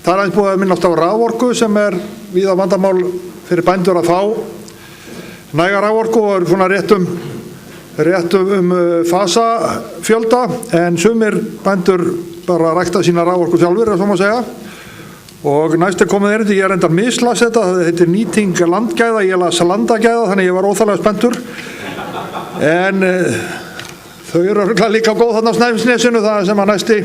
Það aðeins búið að minnast á raforku sem víða vandamál fyrir bændur að fá næga raforku og svona réttum fasafjölda, en sumir bændur bara rækta sína raforku sjálfur, svo má segja. Og næst komið erindi, ég reyndar mislas þetta, það heitir nýting landgæða, ég las landagæða, þannig ég var óþarlega spenntur. En þau eru líka góð þarna á Snæfellsnesinu, það sem að næsti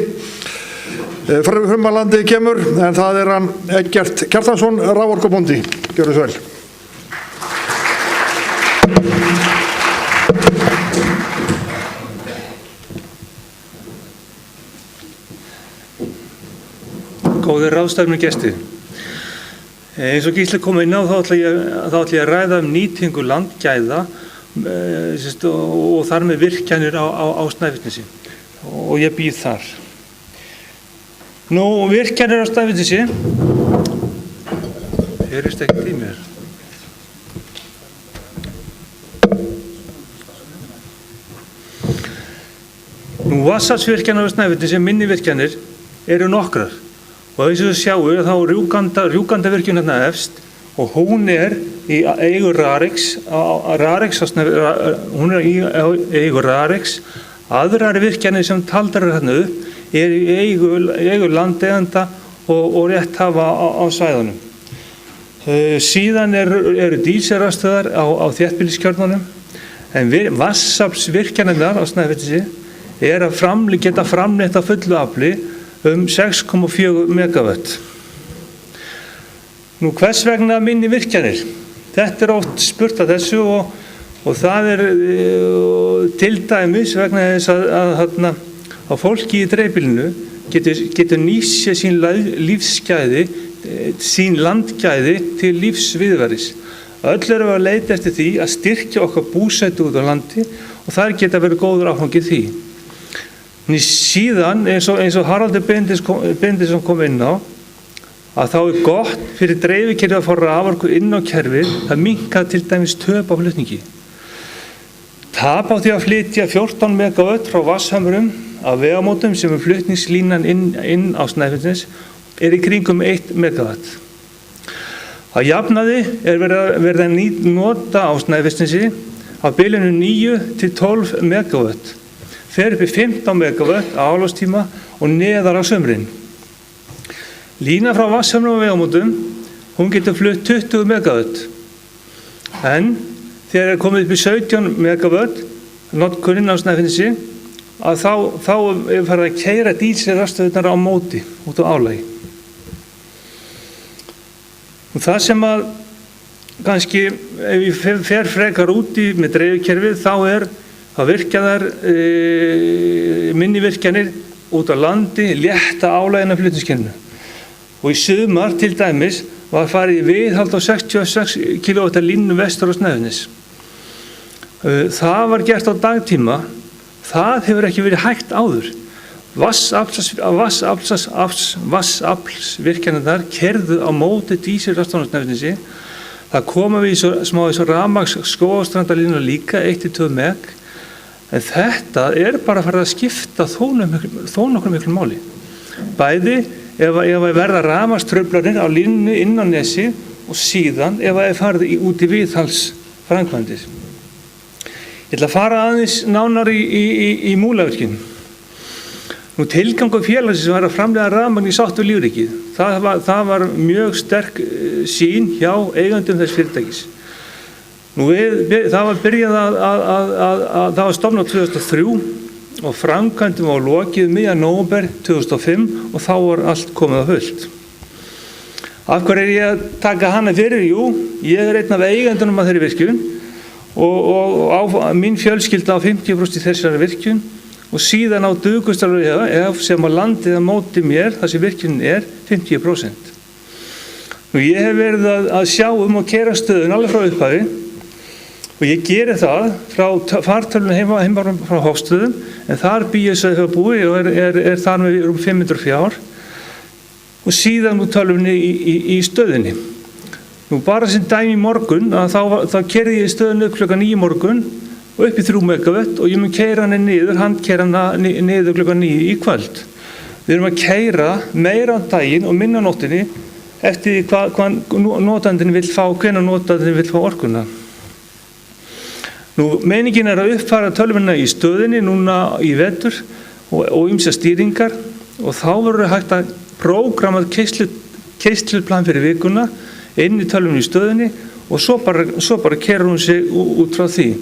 frumalandi kemur, en það hann Eggert Kjartansson, raforkubóndi. Gjörðu svo vel. Góðir ráðstefnugestir. Eins og Gísli kom inn á þá ætla ég að ræða nýtingu landgæða og þar með virkjanir á Snæfellsnesi og ég býð þar. Nú, virkjanir á Snæfellsnesi heyrist ekkert í mér. Nú, vatnsaflsvirkjanir á Snæfellsnesi, minni virkjanir, eru nokkrar. Og eins og þið sjáu þá Rjúkandavirkjun hérna efst og hún í eigu Rariks, hún í eigu Rariks. Aðrar virkjanir sem taldar hérna upp í eigu landeiganda og rétthafa á svæðunum. Síðan eru dísilrafstöðvar á þéttbýliskjörnunum, en vatnsaflsvirkjanirnar á Snæfellsnesi geta framleitt af fullu afli 6,4 megawatt. Nú, hvers vegna minni virkjanir? Þetta oft spurt að þessu og það til dæmis vegna þess að fólki í dreifbýlinu getur nýtt sér sín lífsgæði, sín landgæði til lífsviðurværis. Öll eru að leita eftir því að styrkja okkar búsetu út á landi og þar geta verið góður áfangi því. Síðan, eins og Haraldur Benediktsson kom inn á, að þá gott fyrir dreifikerfið að fá raforku inn á kerfið, það minnkar til dæmis töp á flutningi. Tap á því að flytja 14 megawatt frá vatnshömrum af vegamótum sem flutningslínan inn á Snæfellsnes í kringum 1 megawatt. Að jafnaði verið að nota á Snæfellsnesi á bilinu 9 til 12 megawatt. Fer upp í 15 megawatt á álagstíma og neðar á sumrin. Lína frá vatnshömrum og vegamótum, hún getur flutt 20 megawatt. En þegar komið upp í 17 megawatt notkunin á Snæfellsnesi, að þá farið að keyra dísilrafstöðvarnar á móti út á álagi. Og það sem að kannski ef ég fer frekar úti með dreifikerfið þá virkja þær minni virkjanir út á landi, létta álaginu af flutningskerfinu. Og í sumar til dæmis var farið í viðhald á 66 kV línu vestur á Snæfellsnes. Það var gert á dagtíma, það hefur ekki verið hægt áður. Vatnsaflsvirkjanirnar keyrðu á móti dísilrafstöðvarnar á Snæfellsnesi. Það koma við smá rafmagns Skógarstrandarlínu líka 1-2 meg. En þetta bara farið að skipta þó nokkuð miklu máli. Bæði ef verða rafmagnstruflanir á línunni inn á nesi og síðan ef farið út í viðhaldsframkvæmdir. Ég ætla að fara aðeins nánar í Múlavirkjun. Nú, tilgangur félagsins var að framleiða rafmagn í sátt við lífríkið. Það var mjög sterk sýn hjá eigandum þess fyrirtækis. Nú, það var byrjað það var stofnað 2003 og framkvæmdum var lokið miðjan nóvember 2005 og þá var allt komið á fullt. Af hverju ég að taka hana fyrir? Jú, ég einn af eigendunum að þeirri virkjun og mín fjölskylda á 50% í þessari virkjun og síðan á Dugustarvegi sem að landið að móti mér, þar sem virkjunin 50%. Nú, ég hef verið að sjá og keyra stöðun alveg frá upphafi og ég geri það frá fartölunum heima frá Hofstöðum, en þar bý ég sauðfjárbúi og þar með 500 fjár og síðan úr tölvunni í stöðinni. Nú, bara sem dæmi í morgun, þá keyrði ég stöðunni upp klukkan 9 morgun og upp í 3 megawatt og ég mun keyra hann niður, handkeyra hann niður klukkan 9 í kvöld. Við erum að keyra meira á daginn og minna á nóttinni eftir hvað notandinn vill fá, hvenær notandinn vill fá orkuna. Nú, meiningin að uppfæra tölvuna í stöðinni núna í vetur og ýmsar stýringar og þá verður hægt að prógramað keysluplan fyrir vikuna inn í tölvunni í stöðinni og svo bara keyrir hún sig út frá því.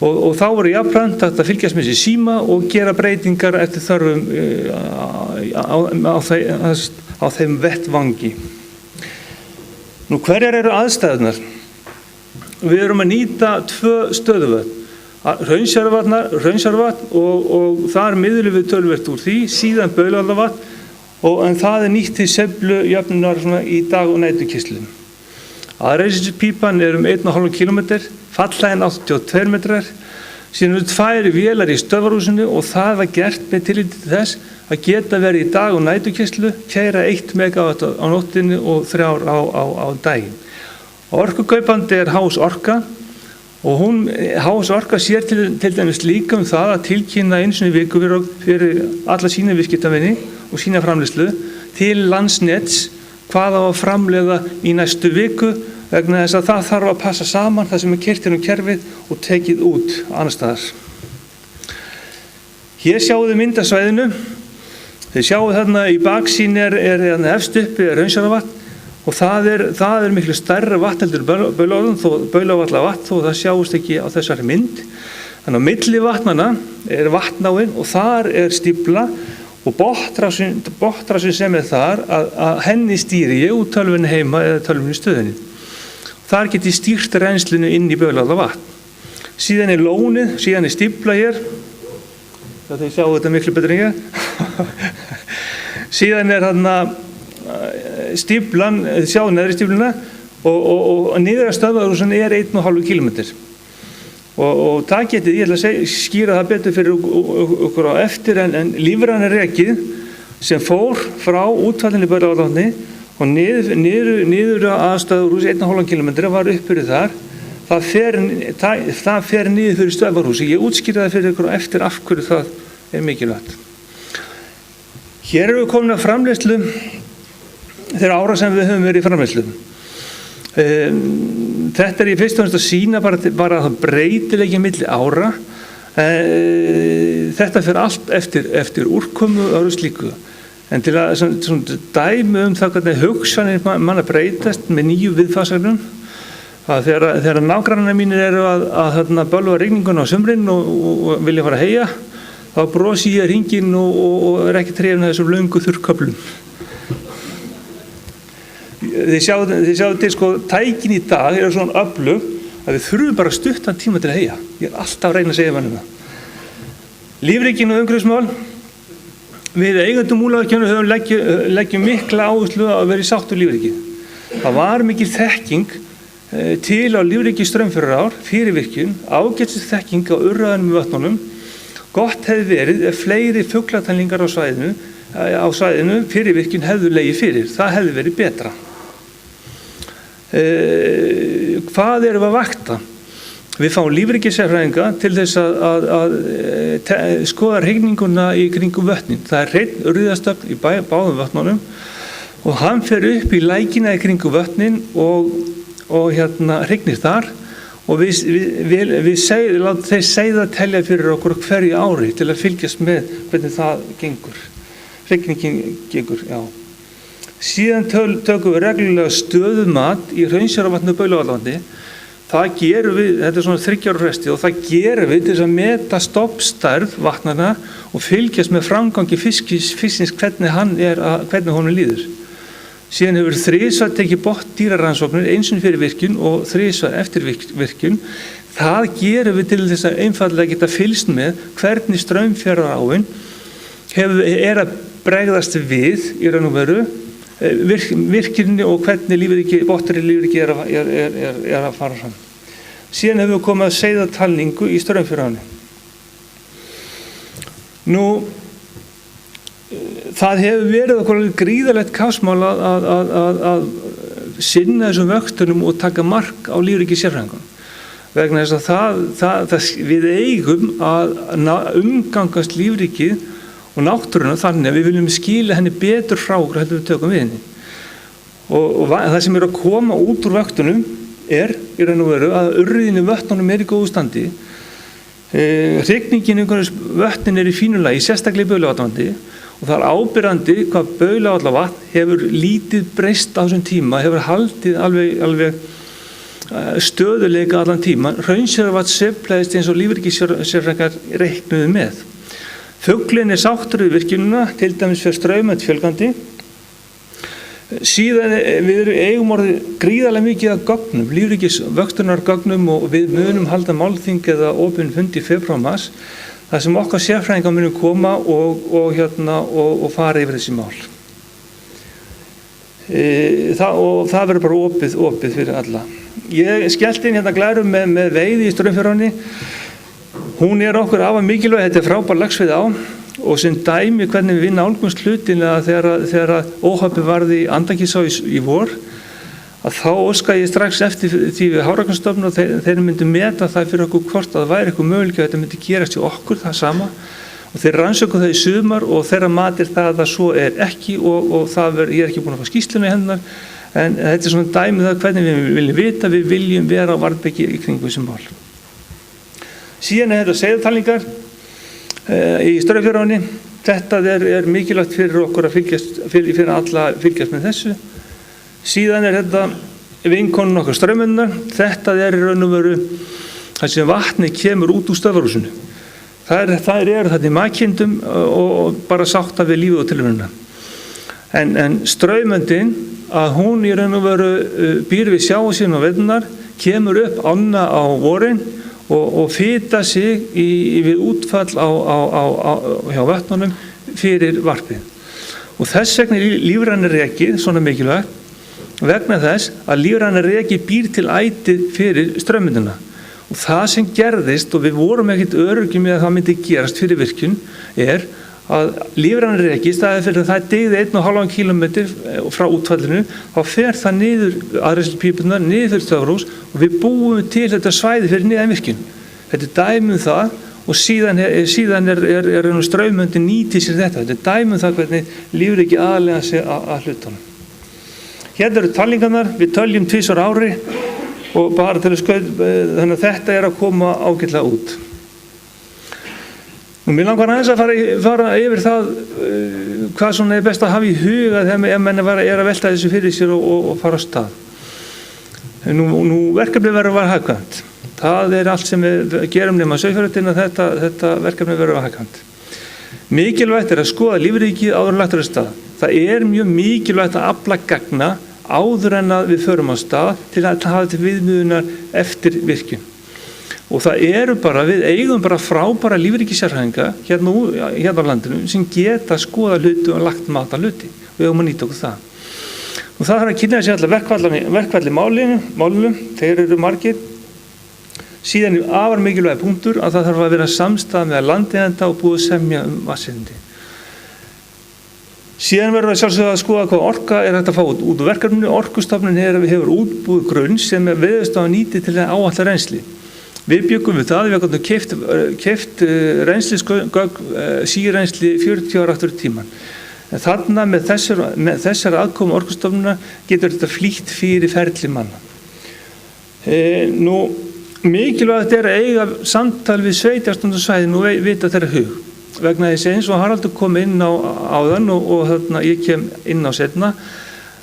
Og þá verður jafnframt hægt að fylgjast með sér síma og gera breytingar eftir þörfum á þeim vettvangi. Nú, hverjar eru aðstæðurnar? Við erum að nýta 2 stöðuvötn, Hraunsárvatn og þar miðlum við töluvert úr því, síðan Baulárvatn, en það er nýtt til sveiflujöfnunar í dag- og næturkeyrslu. Aðreiðslupípan er 1,5 km, fallhæðin 82 metrar, síðan eru 2 vélar í stöðvarhúsinu og það var gert með tilliti til þess að geta verið í dag- og næturkeyrslu, keyra 1 megawatt á nóttinni og 3 á daginn. Orkukaupandi er Hás Orka og Hás Orka sér til dæmis líka það að tilkynna einu sinni í viku fyrir alla sína viðskiptavini og sína framleiðslu til Landsnets hvað á að framleiða í næstu viku vegna þess að það þarf að passa saman það sem er keyrt inn á kerfið og tekið út annars staðar. Hér sjáum við mynd af svæðinu. Þið sjáum þarna í baksýn er efst uppi Hraunsárvatn og það er miklu stærra vatn heldur Baulárvatn þó það sjáist ekki á þessari mynd. Þannig á milli vatnanna er vatnáin og þar er stífla og botnrásin sem er þar að henni stýri ég út tölvunni heima eða tölvunni í stöðinni. Þar get ég stýrt rennslinu inn í Baulárvatn. Síðan er lónið, síðan er stífla hér. Þið sjáu þetta miklu betur en ég. Síðan er þarna stíflan, sjáu neðri stífluna og niður að stöðvarhúsinu er 1,5 km. Og það getið, ég ætla að skýra það betur fyrir okkur á eftir en lífræna rekið sem fór frá útfallinni Baulárvatni og niður að stöðvarhúsi 1,5 km var uppurið þar. Það fer niður fyrir stöðvarhúsi. Ég útskýra það fyrir ykkur á eftir af hverju það er mikilvægt. Hér erum við komin að framleiðslu þeirra ára sem við höfum verið í framleiðslu. Þetta er ég fyrst og fremst að sýna bara að það breytileiki milli ára. Þetta fer allt eftir úrkomu og öðru slíku. En til að svona dæmi það hvernig hugsanir manna breytast með nýju viðfangsefnum. Þegar nágrannar mínir eru að bölva rigninguna á sumrin og vilja fara að heyja, þá brosi ég hringinn og er ekki trefn að þessum löngu þurrköflum. Þið sjáu til sko, tækin í dag eru svona öflug að við þurfum bara stuttan tíma til að heyja. Ég er alltaf að reyna að segja mannum það. Lífríkin og umhverfismál. Við eigendum Múlavirkjunar leggjum mikla áherslu að vera í sátt við lífríkið. Það var mikil þekking til á lífríki Straumfjarðarár fyrir virkjun, ágætis þekking á urðaðanum í vötnunum. Gott hefði verið ef fleiri fuglatalningar á svæðinu fyrir virkjun hefðu legið fyrir. Það hefði verið betra. Hvað erum við að vakta? Við fáum lífríkissérfræðinga til þess að skoða hrygninguna í kringum vötnin. Það er hreinn urðastöfn í báðum vötnunum og hann fer upp í lækina í kringum vötnin og hrygnir þar og þeir segja að telja fyrir okkur hverju ári til að fylgjast með hvernig það gengur. Hrygningin gengur, já. Síðan tökum við reglulega stöðumat í Hraunsárvatni og Baulárvatni. Það gerum við, þetta er svona 3 ára fresti og það gerum við til þess að meta stofnstærð vatnanna og fylgjast með framgangi fisksins hvernig honum líður. Síðan hefur 3 tekið botndýrarannsóknir, einu sinni fyrir virkjun og 3 eftir virkjun. Það gerum við til þess að einfaldlega geta fylgst með hvernig Straumfjarðaráin er að bregðast við í raun og veru virkjunni og hvernig botnri lífríki er að fara fram. Síðan hefur við komið að seiðatalningu í Straumfjarðaráni. Nú, það hefur verið okkur gríðarlegt kappsmál að sinna þessum vöktunum og taka mark á lífríki sérfræðingum. Vegna þess að við eigum að umgangast lífríkið og og náttúruna þannig að við viljum skila henni betur frá okkur heldur við tökum við henni. Og það sem að koma út úr vöktunum í raun og veru að urriðin í vötnunum í góðu standi. Hrygningin umhverfis vötnin í fínu lagi, sérstaklega í Bauluvatnavandi, og það ábyrrandi hvað Bauluvatnavatn hefur lítið breyst á þessum tíma, hefur haldið alveg stöðuleika allan tíma. Hraunseyrarvatn sveiflaðist eins og lífríkissérfræðingar reiknuðu með. Fuglinn sáttur við virkjunina, til dæmis fyrir straumönd fjölgandi. Síðan við eigum orðið gríðarlega mikið af gögnum, lífríkisvöxtunargögnum, og við munum halda málþing eða opinn fund í febrúar-mars, þar sem okkar sérfræðingar munum koma og fara yfir þessi mál. Og það verður bara opið fyrir alla. Ég skellti inn glærum með veiði í Straumfjörðánni. Hún okkur afar mikilvæg, þetta frábær laxveiði á, og sem dæmi hvernig við nálgumst hlutina þegar óhappi varði í Andakísá í vor, að þá óska ég strax eftir því við Hafrannsóknastofnun og þeir myndu meta það fyrir okkur hvort að það væri eitthvað möguleika að þetta myndi gerast í okkur það sama, og þeir rannsöku það í sumar og þeirra matir það að svo ekki, og ég ekki búin að fá skýrsluna í hendunar, en þetta svona dæmi það hvernig við viljum vita, við viljum vera á varðbeki í kringum þessum mál. Síðan þetta seiðtalningar í Straumfjörðánni. Þetta mikilvægt fyrir okkur að fyrir alla að fylgjast með þessu. Síðan þetta vinkonun okkar straumöndunar. Þetta í raun og veru þar sem vatni kemur út úr stöðvarhúsinu. Það þetta í makindum og bara sátta við lífið og tilveruna. En straumöndin, að hún í raun og veru býr við sjávarsíðuna á veturnar, kemur upp ána á vorin og fita sig við útfall hjá vötnunum fyrir varpið. Og þess vegna lífræna rekið svona mikilvægt, vegna þess að lífræna rekið býr til ætið fyrir straumöndina. Og það sem gerðist, og við vorum ekkert öruggir með að það myndi gerast fyrir virkjun, að lífræna rekið, staðið fyrir að það dygði 1,5 kilometr frá útfallinu, þá fer það niður aðreiðslupípurnar, niður fyrir stöðvarhús, og við búum til þetta svæði fyrir niðan virkjun. Þetta dæmum það, og síðan straumöndin nýti sér þetta. Þetta dæmum það hvernig lífríki aðlega sig að hlutunum. Hérna eru talningarnar, við töljum 2 á ári, og bara til að þannig að þetta að koma ágætlega út. Mér langar aðeins að fara yfir það hvað svona best að hafa í huga þegar menn að velta þessu fyrir sér og fara á stað. Nú verkefni verður að vera hagkvæmt. Það allt sem við gerum nema sauðfjárræktina, þetta verkefni verður að vera hagkvæmt. Mikilvægt að skoða lífríkið áður en lagt af stað. Það mjög mikilvægt að afla gagna áður en að við förum á stað til að hafa til viðmiðunar eftir virkjun. Og það við eigum bara frábæra lífríkissérfræðinga hérna á landinu sem geta skoða hluti og lagt mat á hluti. Við eigum að nýta okkur það. Og það að kynna sér allar verkfalli málinu, þeir margir. Síðan afar mikilvæg punktur að það þarf að vera samstæða með landeigenda og búið að semja vatnsréttindi. Síðan verður við sjálfsögðu að skoða hvað orka hægt að fá út úr verkefninu. Orkustofnun hefur útbúið grunn sem Veðurstofan nýtir til að áætla rennsli. Við bjuggum við það, við gátum keypt sírennsli 40 ára aftur í tímann. En þarna með þessar aðkomu Orkustofnunar getur þetta flýtt fyrir ferli manna. Mikilvægt að eiga samtal við sveitarstjórnarsvæðin og vita þeirra hug. Vegna þess eins og Haraldur kom inn á áðan og ég kem inn á seinna,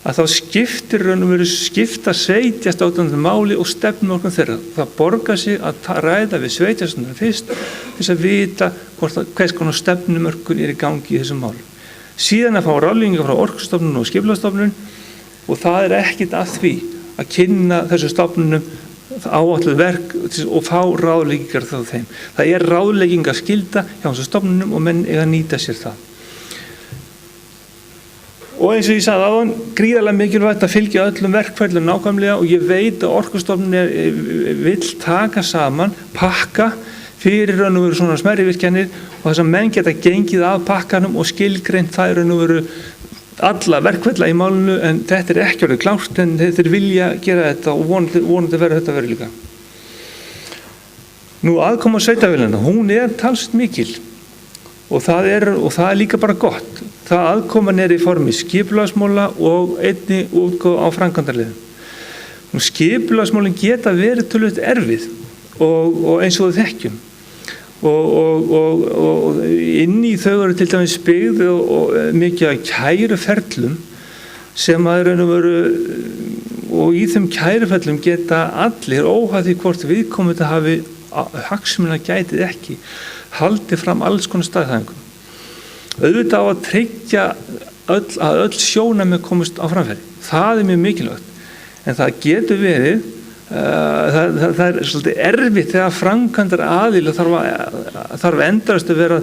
að þá skipta sveitarstjórnarnar máli og stefnumörkun þeirra. Það borgar sig að ræða við sveitarstjórnarnar fyrst til að vita hvers konar stefnumörkun í gangi í þessum málum. Síðan að fá ráðleggingar frá Orkustofnun og Skipulagsstofnun, og það ekkert að því að kynna þessu stofnunum áætluð verk og fá ráðleggingar frá þeim. Það ráðleggingar skylda hjá þessu stofnunum og menn eiga að nýta sér það. Og eins og ég sagði áðan, gríðarlega mikilvægt að fylgja öllum verkferlum nákvæmlega, og ég veit að Orkustofnun vill taka saman pakka fyrir raun og veru svona smærri virkjanir, og þess að menn geta gengið af pakkanum og skilgreint það raun og veru alla verkferla í málinu, en þetta ekki orðið klárt, en þeir vilja gera þetta og vonandi verður þetta verið líka. Nú aðkoma sveitarfélaganna, hún talsvert mikil. og það er líka bara gott. Það aðkoman í formi skipulagsmála og einnig útgáfa á framkvæmdarleiðum. Skipulagsmálin geta verið töluvert erfið og eins og við þekkjum og inn í þau eru til dæmis byggð og mikið af kæruferlum sem að raun og veru, og í þeim kæruferlum geta allir óháð því hvort viðkomandi hafi hagsmuna gætið ekki haldið fram alls konar staðhæfingum. Auðvitað á að tryggja að öll sjónarmið komist á framfæri. Það er mjög mikilvægt. En það getur verið, það er svolítið erfitt þegar framkvæmdar aðila þarf endast að vera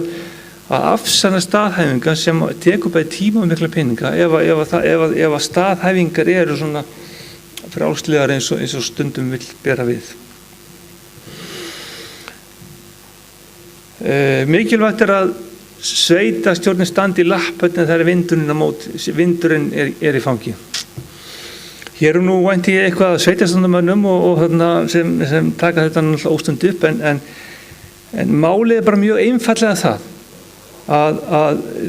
að afsanna staðhæfingar sem tekur bæði tíma og mikla peninga ef staðhæfingar eru svona frjálslegar eins og stundum vill bera við. Mikilvægt er að sveitarstjórnin standi í lappirnar þegar vindurinn er í fangi. Hér nú vænti ég eitthvað að sveitarstjórnarmönnum og sem taka þetta náttúrulega óstund upp en málið er bara mjög einfallega það að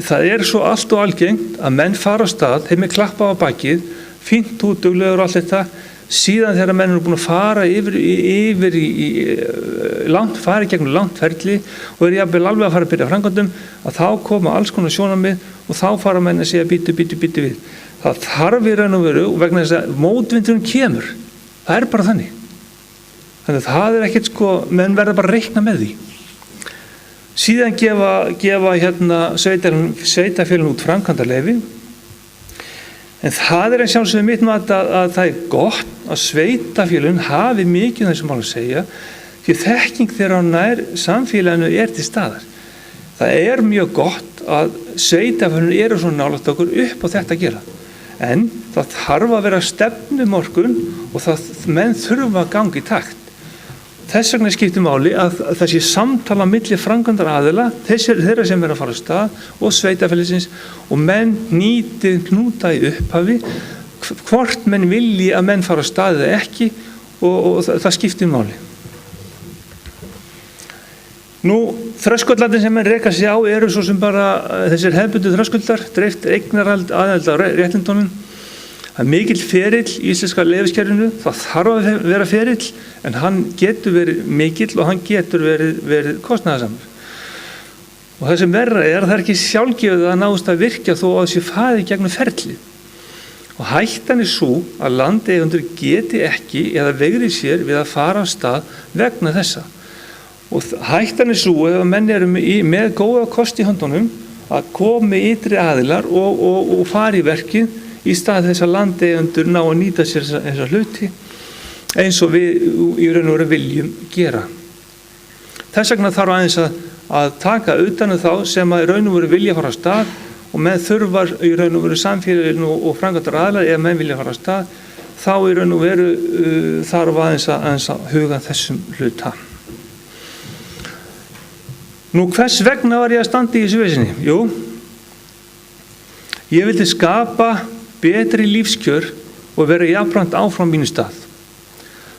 það er svo allt og algengt að menn fara á stað, þeim er klappað á bakið, fínt út, duglegur og allt þetta, síðan þegar menn eru búin að fara yfir í gegnum langt ferli og eru jafnvel alveg að fara að byrja framkvæmdum, að þá koma alls konar sjónarmið og þá fara menn að segja bítu við. Það þarf í raun og veru og vegna þess að mótvindurinn kemur. Það er bara þannig. Þannig að það er ekkert menn verða bara að reikna með því. Síðan gefa sveitarfélögin út framkvæmdarleyfi. En það er sjálfsögðu mitt mat að það er gott að sveitarfélögin hafi mikið þessum mál að segja því þekking þeirra á nær samfélaginu er til staðar. Það er mjög gott að sveitarfélögin eru svo nálægt okkur upp á þetta að gera. En það þarf að vera stefnumorkun og menn þurfa að ganga í takt. Þess vegna skiptir máli að það sé samtala milli framkvæmdar aðila, þeirra sem er að fara á stað og sveitarfélagsins og menn nýti hnúta í upphafi, hvort menn vilji að menn fara á stað eða ekki og það skiptir máli. Þröskuldlandin sem menn reka sig á eru svo sem bara þessir hefðbundnu þröskuldar, dreift eignarhald aðhald á réttindunum. Það er mikill ferill í íslenska leyfiskerfinu, það þarf að vera ferill en hann getur verið mikill og hann getur verið kostnaðarsamur. Og það sem verra er að það er ekki sjálfgefið að nást að virkja þó að þessi farið gegnum ferli. Og hættan er svo að landeigendur geti ekki eða veigri sér við að fara á stað vegna þessa. Og hættan er svo ef menn eru með góða kost í höndunum að komi ytri aðilar og fari í verkið í stað þess að landeigendur ná að nýta sér þessa hluti eins og við í raun og veru viljum gera. Þess vegna þarf aðeins að taka utan þá sem að í raun og veru vilja fara á stað og menn þurfar í raun og veru samfélaginu og framkvæmdar aðilar ef menn vilja fara á stað þá í raun og veru þarf aðeins að huga þessum hluta. Hvers vegna var ég að standa í þessu vesinni? Jú, ég vildi skapa betri lífskjör og vera jafnframt áfram mínu stað.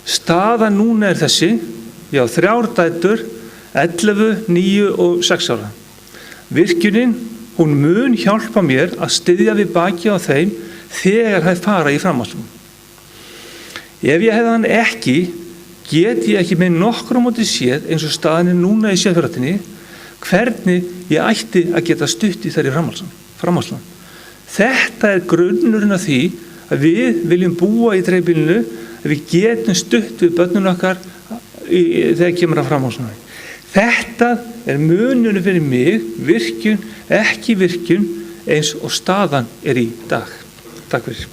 Staðan núna er þessi, ég á 3 dætur, 11, 9 og 6 ára. Virkjunin, hún mun hjálpa mér að styðja við baki á þeim þegar það fara í framhaldsskóla. Ef ég hefði hann ekki, get ég ekki með nokkru móti séð eins og staðan er núna í Seyðisfjarðarsveitinni hvernig ég ætti að geta stutt í þeirri framhaldsskóla. Þetta er grunnurinn af því að við viljum búa í dreifbýlinu, að við getum stutt við börnun okkar þegar kemur að framhaldsskóla. Þetta er munurinn fyrir mig, virkjun, ekki virkjun, eins og staðan er í dag. Takk fyrir.